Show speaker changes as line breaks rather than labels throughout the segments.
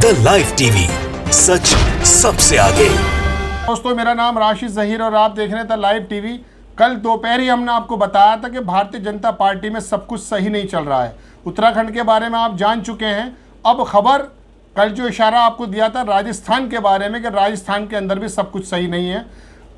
The live TV, सच सबसे आगे।
दोस्तों, मेरा नाम राशिद जहीर और आप देख रहे हैं द लाइव टीवी। कल दोपहर ही हमने आपको बताया था कि भारतीय जनता पार्टी में सब कुछ सही नहीं चल रहा है। उत्तराखंड के बारे में आप जान चुके हैं। अब खबर, कल जो इशारा आपको दिया था राजस्थान के बारे में कि राजस्थान के अंदर भी सब कुछ सही नहीं है।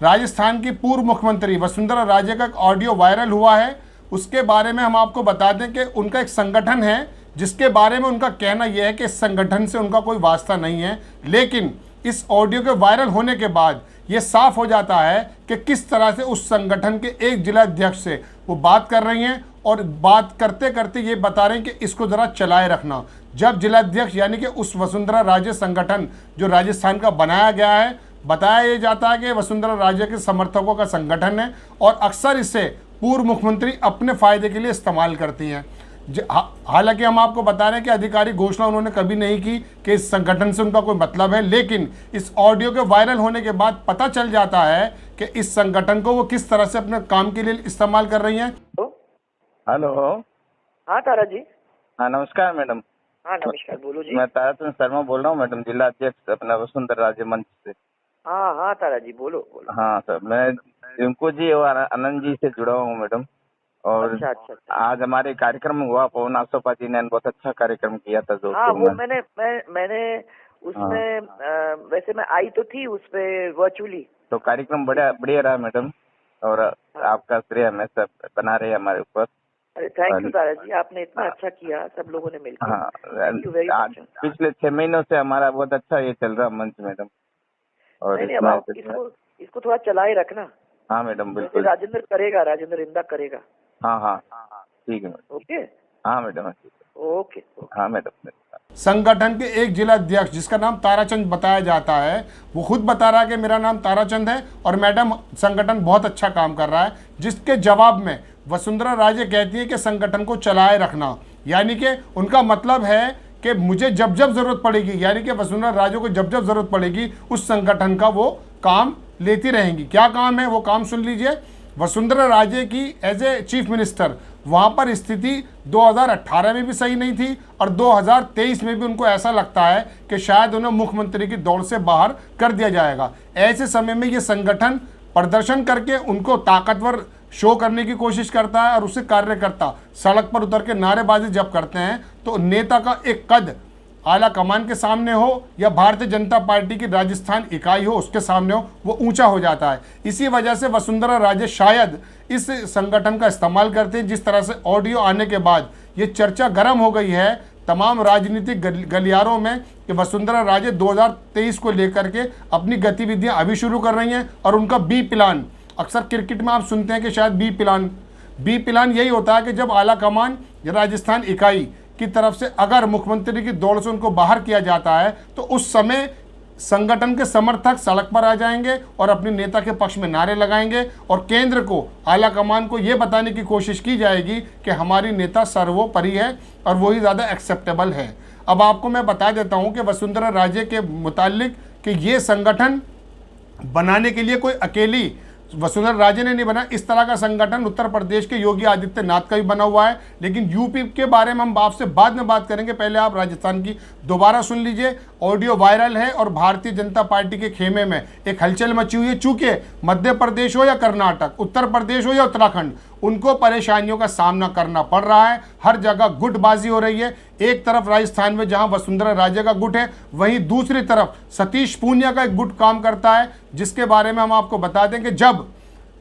राजस्थान की पूर्व मुख्यमंत्री वसुंधरा राजे का एक ऑडियो वायरल हुआ है। उसके बारे में हम आपको बता दें कि उनका एक संगठन है जिसके बारे में उनका कहना यह है कि इस संगठन से उनका कोई वास्ता नहीं है। लेकिन इस ऑडियो के वायरल होने के बाद ये साफ हो जाता है कि किस तरह से उस संगठन के एक जिला अध्यक्ष से वो बात कर रही हैं और बात करते करते ये बता रहे हैं कि इसको ज़रा चलाए रखना। जब जिला अध्यक्ष यानी कि उस वसुंधरा राजे संगठन जो राजस्थान का बनाया गया है, बताया ये जाता है कि वसुंधरा राजे के समर्थकों का संगठन है और अक्सर इसे पूर्व मुख्यमंत्री अपने फ़ायदे के लिए इस्तेमाल करती हैं। हालांकि हम आपको बता रहे हैं कि आधिकारिक घोषणा उन्होंने कभी नहीं की कि इस संगठन से उनका कोई मतलब है, लेकिन इस ऑडियो के वायरल होने के बाद पता चल जाता है कि इस संगठन को वो किस तरह से अपने काम के लिए इस्तेमाल कर रही हैं।
हेलो।
हाँ तारा जी।
हाँ नमस्कार मैडम।
हाँ नमस्कार, बोलो जी।
मैं ताराचंद शर्मा बोल रहा हूँ मैडम, जिला अध्यक्ष अपना वसुंधरा राजे मंच से।
हाँ हाँ तारा जी, बोलो बोलो।
हाँ सर, मैं रिंकू जी और आनंद जी से जुड़ा हूँ मैडम। और
अच्छा अच्छा अच्छा।
आज हमारे कार्यक्रम हुआ, पवन आसोपा जी ने बहुत अच्छा कार्यक्रम किया था जो।
हाँ वो मैंने उसमें वैसे मैं आई तो थी उस पे वर्चुअली।
तो कार्यक्रम बढ़िया रहा मैडम, और आपका श्रेय हमेशा बना रहे हमारे ऊपर।
अरे थैंक यू तारा जी, आपने इतना अच्छा किया सब लोगों ने मिलकर।
हाँ,
थैंक यू वेरी मच।
पिछले 6 महीनों से हमारा बहुत अच्छा ये चल रहा मंच मैडम। और
नहीं अब आप इसको थोड़ा चलाए रखना।
हाँ मैडम बिल्कुल।
राजेंद्र इंदा करेगा।
हाँ हाँ ठीक है मैडम।
ओके।
हाँ मैडम
ओके।
हाँ मैडम।
संगठन के एक जिला अध्यक्ष जिसका नाम ताराचंद बताया जाता है, वो खुद बता रहा है कि मेरा नाम ताराचंद है और मैडम संगठन बहुत अच्छा काम कर रहा है। जिसके जवाब में वसुंधरा राजे कहती है कि संगठन को चलाए रखना, यानी कि उनका मतलब है कि मुझे जब जब जरूरत पड़ेगी, यानी कि वसुंधरा राजे को जब जब जरूरत पड़ेगी उस संगठन का वो काम लेती रहेंगी। क्या काम है वो काम सुन लीजिए। वसुंधरा राजे की एज ए चीफ मिनिस्टर वहाँ पर स्थिति 2018 में भी सही नहीं थी और 2023 में भी उनको ऐसा लगता है कि शायद उन्हें मुख्यमंत्री की दौड़ से बाहर कर दिया जाएगा। ऐसे समय में ये संगठन प्रदर्शन करके उनको ताकतवर शो करने की कोशिश करता है और उससे कार्यकर्ता सड़क पर उतर के नारेबाजी जब करते हैं तो नेता का एक कद आला कमान के सामने हो या भारतीय जनता पार्टी की राजस्थान इकाई हो उसके सामने हो, वो ऊंचा हो जाता है। इसी वजह से वसुंधरा राजे शायद इस संगठन का इस्तेमाल करते हैं। जिस तरह से ऑडियो आने के बाद ये चर्चा गर्म हो गई है तमाम राजनीतिक गलियारों में कि वसुंधरा राजे 2023 को लेकर के अपनी गतिविधियां अभी शुरू कर रही हैं और उनका बी प्लान, अक्सर क्रिकेट में आप सुनते हैं कि शायद बी प्लान यही होता है कि जब आला कमान या राजस्थान इकाई की तरफ से अगर मुख्यमंत्री की दौड़ से उनको बाहर किया जाता है तो उस समय संगठन के समर्थक सड़क पर आ जाएंगे और अपने नेता के पक्ष में नारे लगाएंगे और केंद्र को, आला कमान को ये बताने की कोशिश की जाएगी कि हमारी नेता सर्वोपरि है और वही ज़्यादा एक्सेप्टेबल है। अब आपको मैं बता देता हूँ कि वसुंधरा राजे के मुतालिक कि ये संगठन बनाने के लिए कोई अकेली वसुंधरा राजे ने नहीं बना। इस तरह का संगठन उत्तर प्रदेश के योगी आदित्यनाथ का भी बना हुआ है, लेकिन यूपी के बारे में हम आपसे बाद में बात करेंगे। पहले आप राजस्थान की दोबारा सुन लीजिए। ऑडियो वायरल है और भारतीय जनता पार्टी के खेमे में एक हलचल मची हुई है। चूंकि मध्य प्रदेश हो या कर्नाटक, उत्तर प्रदेश हो या उत्तराखंड, उनको परेशानियों का सामना करना पड़ रहा है। हर जगह गुटबाजी हो रही है। एक तरफ राजस्थान में जहां वसुंधरा राजे का गुट है, वहीं दूसरी तरफ सतीश पूनिया का एक गुट काम करता है, जिसके बारे में हम आपको बता दें कि जब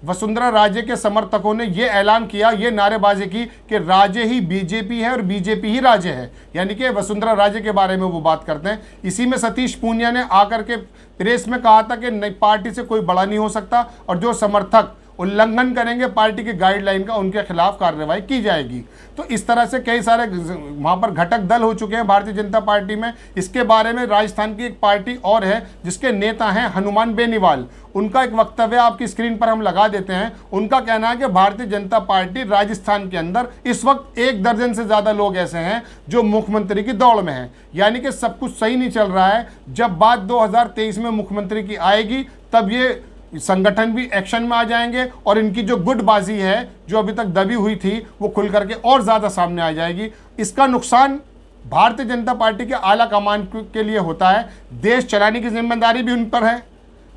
वसुंधरा राजे के समर्थकों ने ये ऐलान किया, ये नारेबाजी की कि राजे ही बीजेपी है और बीजेपी ही राजे है, यानी कि वसुंधरा राजे के बारे में वो बात करते हैं। इसी में सतीश पूनिया ने आकर के प्रेस में कहा था कि नई पार्टी से कोई बड़ा नहीं हो सकता और जो समर्थक उल्लंघन करेंगे पार्टी की गाइडलाइन का, उनके खिलाफ कार्रवाई की जाएगी। तो इस तरह से कई सारे वहाँ पर घटक दल हो चुके हैं भारतीय जनता पार्टी में। इसके बारे में राजस्थान की एक पार्टी और है जिसके नेता हैं हनुमान बेनीवाल। उनका एक वक्तव्य आपकी स्क्रीन पर हम लगा देते हैं। उनका कहना है कि भारतीय जनता पार्टी राजस्थान के अंदर इस वक्त 1 दर्जन से ज़्यादा लोग ऐसे हैं जो मुख्यमंत्री की दौड़ में हैं, यानी कि सब कुछ सही नहीं चल रहा है। जब बात 2023 में मुख्यमंत्री की आएगी तब ये संगठन भी एक्शन में आ जाएंगे और इनकी जो गुटबाजी है जो अभी तक दबी हुई थी वो खुल करके और ज़्यादा सामने आ जाएगी। इसका नुकसान भारतीय जनता पार्टी के आला कमान के लिए होता है। देश चलाने की जिम्मेदारी भी उन पर है,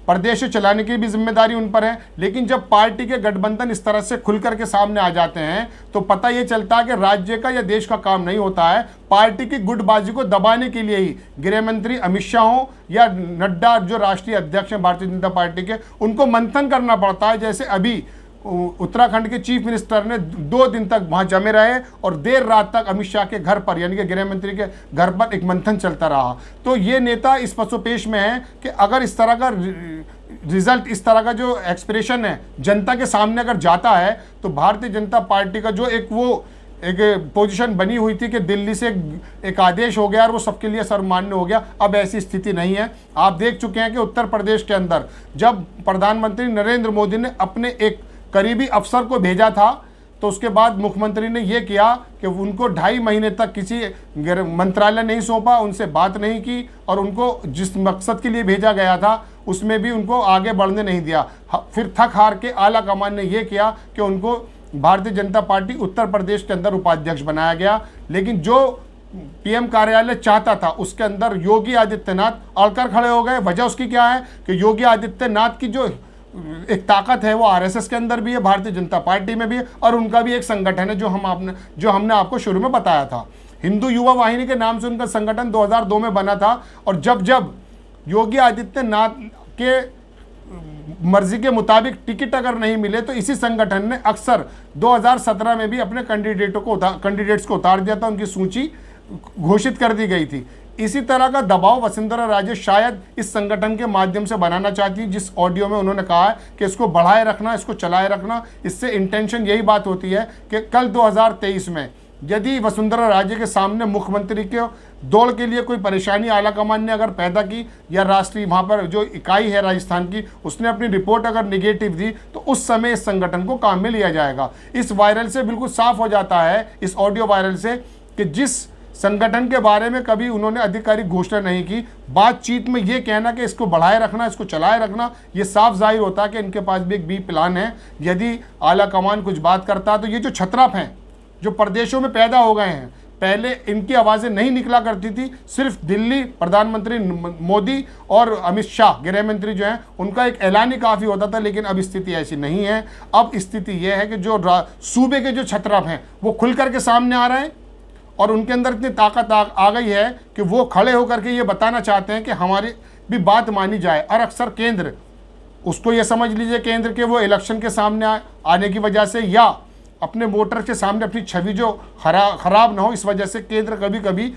प्रदेश चलाने की भी जिम्मेदारी उन पर है। लेकिन जब पार्टी के गठबंधन इस तरह से खुलकर के सामने आ जाते हैं तो पता ये चलता है कि राज्य का या देश का काम नहीं होता है। पार्टी की गुटबाजी को दबाने के लिए ही गृह मंत्री अमित शाह हो या नड्डा जो राष्ट्रीय अध्यक्ष हैं भारतीय जनता पार्टी के, उनको मंथन करना पड़ता है। जैसे अभी उत्तराखंड के चीफ मिनिस्टर ने 2 दिन तक वहां जमे रहे और देर रात तक अमित शाह के घर पर यानी कि गृह मंत्री के घर पर एक मंथन चलता रहा। तो ये नेता इस पसोपेश में है कि अगर इस तरह का रिजल्ट, इस तरह का जो एक्सप्रेशन है जनता के सामने अगर जाता है तो भारतीय जनता पार्टी का जो एक पोजीशन बनी हुई थी कि दिल्ली से एक आदेश हो गया और वो सबके लिए सर्वमान्य हो गया, अब ऐसी स्थिति नहीं है। आप देख चुके हैं कि उत्तर प्रदेश के अंदर जब प्रधानमंत्री नरेंद्र मोदी ने अपने एक करीबी अफसर को भेजा था तो उसके बाद मुख्यमंत्री ने यह किया कि उनको 2.5 महीने तक किसी मंत्रालय नहीं सौंपा, उनसे बात नहीं की और उनको जिस मकसद के लिए भेजा गया था उसमें भी उनको आगे बढ़ने नहीं दिया। फिर थक हार के आला कमान ने यह किया कि उनको भारतीय जनता पार्टी उत्तर प्रदेश के अंदर उपाध्यक्ष बनाया गया। लेकिन जो पीएम कार्यालय चाहता था उसके अंदर योगी आदित्यनाथ अड़कर खड़े हो गए। वजह उसकी क्या है कि योगी आदित्यनाथ की जो एक ताकत है वो आरएसएस के अंदर भी है, भारतीय जनता पार्टी में भी है और उनका भी एक संगठन है जो हमने आपको शुरू में बताया था। हिंदू युवा वाहिनी के नाम से उनका संगठन 2002 में बना था और जब योगी आदित्यनाथ के मर्जी के मुताबिक टिकट अगर नहीं मिले तो इसी संगठन ने अक्सर 2017 में भी अपने कैंडिडेट्स को उतार दिया था, उनकी सूची घोषित कर दी गई थी। इसी तरह का दबाव वसुंधरा राजे शायद इस संगठन के माध्यम से बनाना चाहती है। जिस ऑडियो में उन्होंने कहा है कि इसको बढ़ाए रखना, इसको चलाए रखना, इससे इंटेंशन यही बात होती है कि कल 2023 में यदि वसुंधरा राजे के सामने मुख्यमंत्री के दौड़ के लिए कोई परेशानी आला कमान ने अगर पैदा की या राष्ट्रीय वहाँ पर जो इकाई है राजस्थान की उसने अपनी रिपोर्ट अगर निगेटिव दी तो उस समय इस संगठन को काम में लिया जाएगा। इस वायरल से बिल्कुल साफ हो जाता है, इस ऑडियो वायरल से, कि जिस संगठन के बारे में कभी उन्होंने आधिकारिक घोषणा नहीं की, बातचीत में ये कहना कि इसको बढ़ाए रखना, इसको चलाए रखना, ये साफ जाहिर होता है कि इनके पास भी एक बी प्लान है। यदि आला कमान कुछ बात करता है तो ये जो छतरप हैं जो प्रदेशों में पैदा हो गए हैं, पहले इनकी आवाज़ें नहीं निकला करती थी, सिर्फ दिल्ली प्रधानमंत्री मोदी और अमित शाह गृह मंत्री जो हैं उनका एक ऐलान ही काफ़ी होता था। लेकिन अब स्थिति ऐसी नहीं है। अब स्थिति यह है कि जो सूबे के जो छतरप हैं वो खुल करके सामने आ रहे हैं और उनके अंदर इतनी ताकत आ गई है कि वो खड़े होकर के ये बताना चाहते हैं कि हमारी भी बात मानी जाए। और अक्सर केंद्र, उसको ये समझ लीजिए केंद्र के वो इलेक्शन के सामने आने की वजह से या अपने वोटर के सामने अपनी छवि जो खराब ना हो इस वजह से केंद्र कभी कभी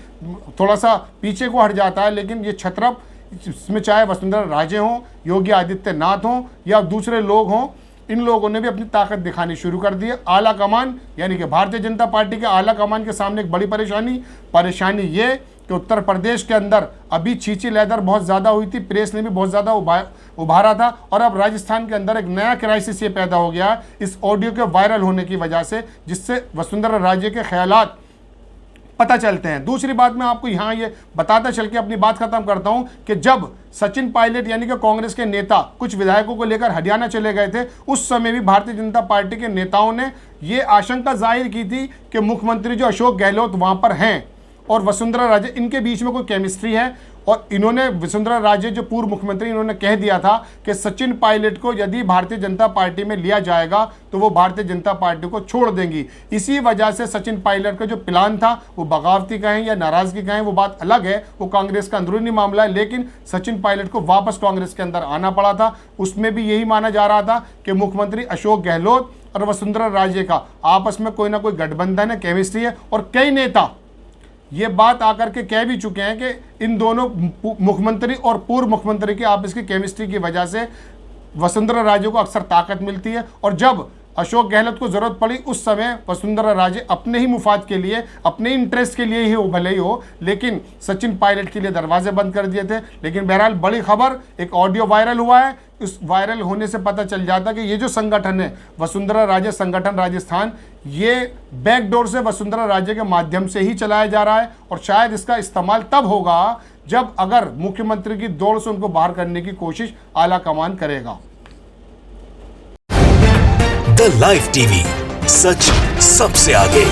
थोड़ा सा पीछे को हट जाता है। लेकिन ये छतरप, इसमें चाहे वसुंधरा राजे हों, योगी आदित्यनाथ हों या दूसरे लोग हों, इन लोगों ने भी अपनी ताकत दिखानी शुरू कर दी है। आला कमान यानी कि भारतीय जनता पार्टी के आला कमान के सामने एक बड़ी परेशानी ये कि उत्तर प्रदेश के अंदर अभी छींची लहर बहुत ज़्यादा हुई थी, प्रेस ने भी बहुत ज़्यादा उभारा था और अब राजस्थान के अंदर एक नया क्राइसिस ये पैदा हो गया इस ऑडियो के वायरल होने की वजह से, जिससे वसुंधरा राजे के ख्यालात पता चलते हैं। दूसरी बात मैं आपको यहाँ ये बताता चल के अपनी बात खत्म करता हूँ कि जब सचिन पायलट यानी कि कांग्रेस के नेता कुछ विधायकों को लेकर हरियाणा चले गए थे, उस समय भी भारतीय जनता पार्टी के नेताओं ने ये आशंका जाहिर की थी कि मुख्यमंत्री जो अशोक गहलोत वहाँ पर हैं और वसुंधरा राजे, इनके बीच में कोई केमिस्ट्री है। और इन्होंने वसुंधरा राजे जो पूर्व मुख्यमंत्री, इन्होंने कह दिया था कि सचिन पायलट को यदि भारतीय जनता पार्टी में लिया जाएगा तो वो भारतीय जनता पार्टी को छोड़ देंगी। इसी वजह से सचिन पायलट का जो प्लान था वो बगावती कहें या नाराजगी कहें वो बात अलग है, वो कांग्रेस का अंदरूनी मामला है, लेकिन सचिन पायलट को वापस कांग्रेस के अंदर आना पड़ा था। उसमें भी यही माना जा रहा था कि मुख्यमंत्री अशोक गहलोत और वसुंधरा राजे का आपस में कोई ना कोई गठबंधन है, केमिस्ट्री है। और कई नेता ये बात आकर के कह भी चुके हैं कि इन दोनों मुख्यमंत्री और पूर्व मुख्यमंत्री की आपस की केमिस्ट्री की वजह से वसुंधरा राजे को अक्सर ताकत मिलती है और जब अशोक गहलोत को जरूरत पड़ी उस समय वसुंधरा राजे अपने ही मुफाद के लिए, अपने इंटरेस्ट के लिए ही हो, भले ही हो, लेकिन सचिन पायलट के लिए दरवाजे बंद कर दिए थे। लेकिन बहरहाल बड़ी खबर, एक ऑडियो वायरल हुआ है, इस वायरल होने से पता चल जाता कि ये जो संगठन है वसुंधरा राजे संगठन राजस्थान, ये बैकडोर से वसुंधरा राजे के माध्यम से ही चलाया जा रहा है और शायद इसका इस्तेमाल तब होगा जब अगर मुख्यमंत्री की दौड़ से उनको बाहर करने की कोशिश आला कमान करेगा।
द लाइव टीवी, सच सबसे आगे।